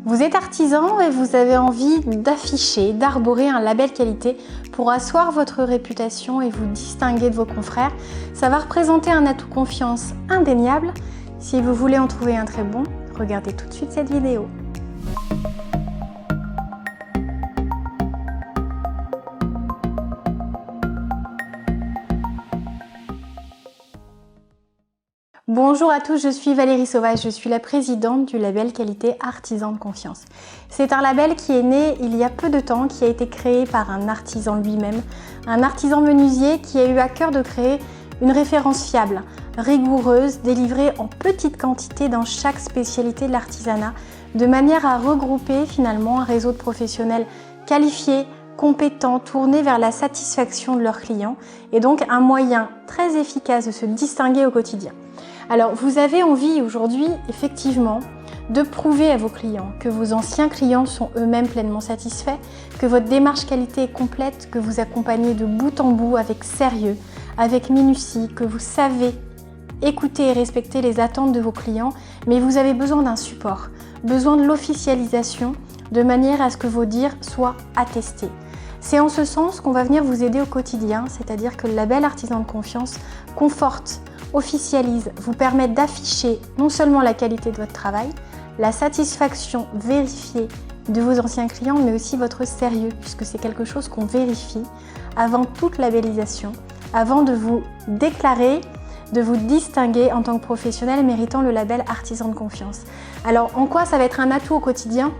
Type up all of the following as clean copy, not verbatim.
Vous êtes artisan et vous avez envie d'afficher, d'arborer un label qualité pour asseoir votre réputation et vous distinguer de vos confrères. Ça va représenter un atout confiance indéniable. Si vous voulez en trouver un très bon, regardez tout de suite cette vidéo. Bonjour à tous, je suis Valérie Sauvage, je suis la présidente du label qualité Artisan de Confiance. C'est un label qui est né il y a peu de temps, qui a été créé par un artisan lui-même, un artisan menuisier qui a eu à cœur de créer une référence fiable, rigoureuse, délivrée en petite quantité dans chaque spécialité de l'artisanat, de manière à regrouper finalement un réseau de professionnels qualifiés, compétents, tournés vers la satisfaction de leurs clients et donc un moyen très efficace de se distinguer au quotidien. Alors, vous avez envie aujourd'hui, effectivement, de prouver à vos clients que vos anciens clients sont eux-mêmes pleinement satisfaits, que votre démarche qualité est complète, que vous accompagnez de bout en bout avec sérieux, avec minutie, que vous savez écouter et respecter les attentes de vos clients, mais vous avez besoin d'un support, besoin de l'officialisation, de manière à ce que vos dires soient attestés. C'est en ce sens qu'on va venir vous aider au quotidien, c'est-à-dire que le label Artisan de Confiance conforte, officialise, vous permet d'afficher non seulement la qualité de votre travail, la satisfaction vérifiée de vos anciens clients, mais aussi votre sérieux, puisque c'est quelque chose qu'on vérifie avant toute labellisation, avant de vous déclarer, de vous distinguer en tant que professionnel méritant le label Artisan de Confiance. Alors, en quoi ça va être un atout au quotidien ?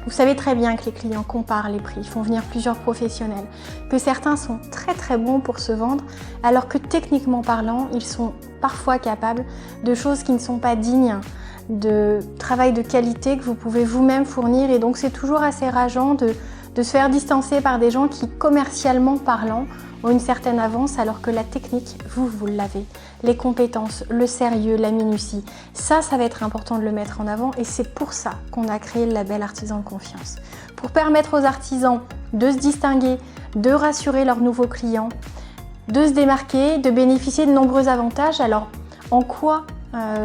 Vous savez très bien que les clients comparent les prix, font venir plusieurs professionnels, que certains sont très bons pour se vendre, alors que techniquement parlant, ils sont parfois capables de choses qui ne sont pas dignes de travail de qualité que vous pouvez vous-même fournir. Et donc c'est toujours assez rageant de se faire distancer par des gens qui, commercialement parlant, ont une certaine avance, alors que la technique, vous l'avez. Les compétences, le sérieux, la minutie, ça va être important de le mettre en avant et c'est pour ça qu'on a créé le label Artisan de Confiance. Pour permettre aux artisans de se distinguer, de rassurer leurs nouveaux clients, de se démarquer, de bénéficier de nombreux avantages. Alors, en quoi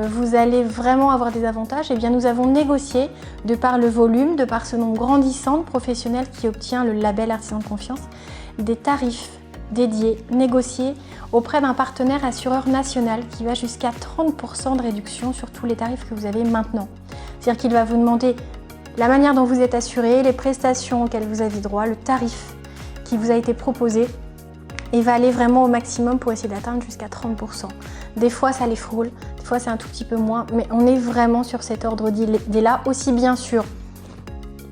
vous allez vraiment avoir des avantages? Eh bien, nous avons négocié, de par le volume, de par ce nombre grandissant de professionnels qui obtient le label Artisan de Confiance, des tarifs dédiés, négociés auprès d'un partenaire assureur national qui va jusqu'à 30% de réduction sur tous les tarifs que vous avez maintenant. C'est-à-dire qu'il va vous demander la manière dont vous êtes assuré, les prestations auxquelles vous avez droit, le tarif qui vous a été proposé et va aller vraiment au maximum pour essayer d'atteindre jusqu'à 30%. Des fois ça les frôle, des fois c'est un tout petit peu moins, mais on est vraiment sur cet ordre d'idée-là, aussi bien sur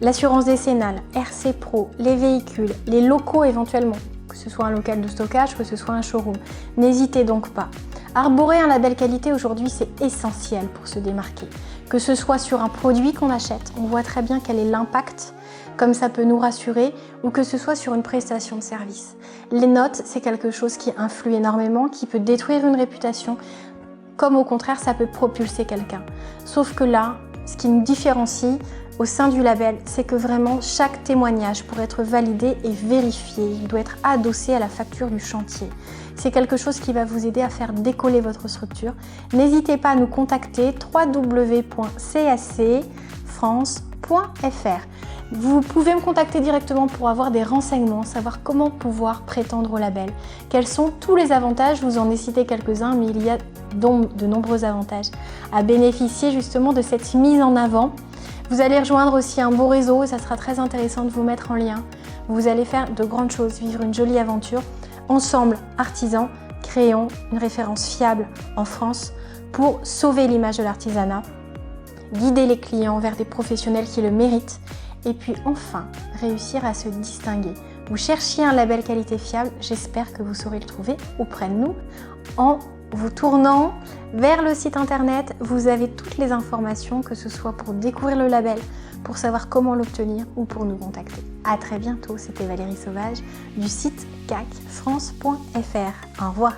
l'assurance décennale, RC Pro, les véhicules, les locaux éventuellement, que ce soit un local de stockage, que ce soit un showroom. N'hésitez donc pas. Arborer un label qualité aujourd'hui, c'est essentiel pour se démarquer. Que ce soit sur un produit qu'on achète, on voit très bien quel est l'impact, comme ça peut nous rassurer, ou que ce soit sur une prestation de service. Les notes, c'est quelque chose qui influe énormément, qui peut détruire une réputation, comme au contraire, ça peut propulser quelqu'un. Sauf que là, ce qui nous différencie au sein du label, c'est que vraiment chaque témoignage, pour être validé et vérifié, il doit être adossé à la facture du chantier. C'est quelque chose qui va vous aider à faire décoller votre structure. N'hésitez pas à nous contacter www.cacfrance.fr. Vous pouvez me contacter directement pour avoir des renseignements, savoir comment pouvoir prétendre au label. Quels sont tous les avantages, je vous en ai cité quelques-uns, mais il y a donc de nombreux avantages à bénéficier justement de cette mise en avant. Vous allez rejoindre aussi un beau réseau et ça sera très intéressant de vous mettre en lien. Vous allez faire de grandes choses, vivre une jolie aventure. Ensemble, artisans, créons une référence fiable en France pour sauver l'image de l'artisanat, guider les clients vers des professionnels qui le méritent et puis enfin réussir à se distinguer. Vous cherchiez un label qualité fiable, j'espère que vous saurez le trouver auprès de nous en vous tournant vers le site internet. Vous avez toutes les informations, que ce soit pour découvrir le label, pour savoir comment l'obtenir ou pour nous contacter. À très bientôt, c'était Valérie Sauvage du site cacfrance.fr. Au revoir.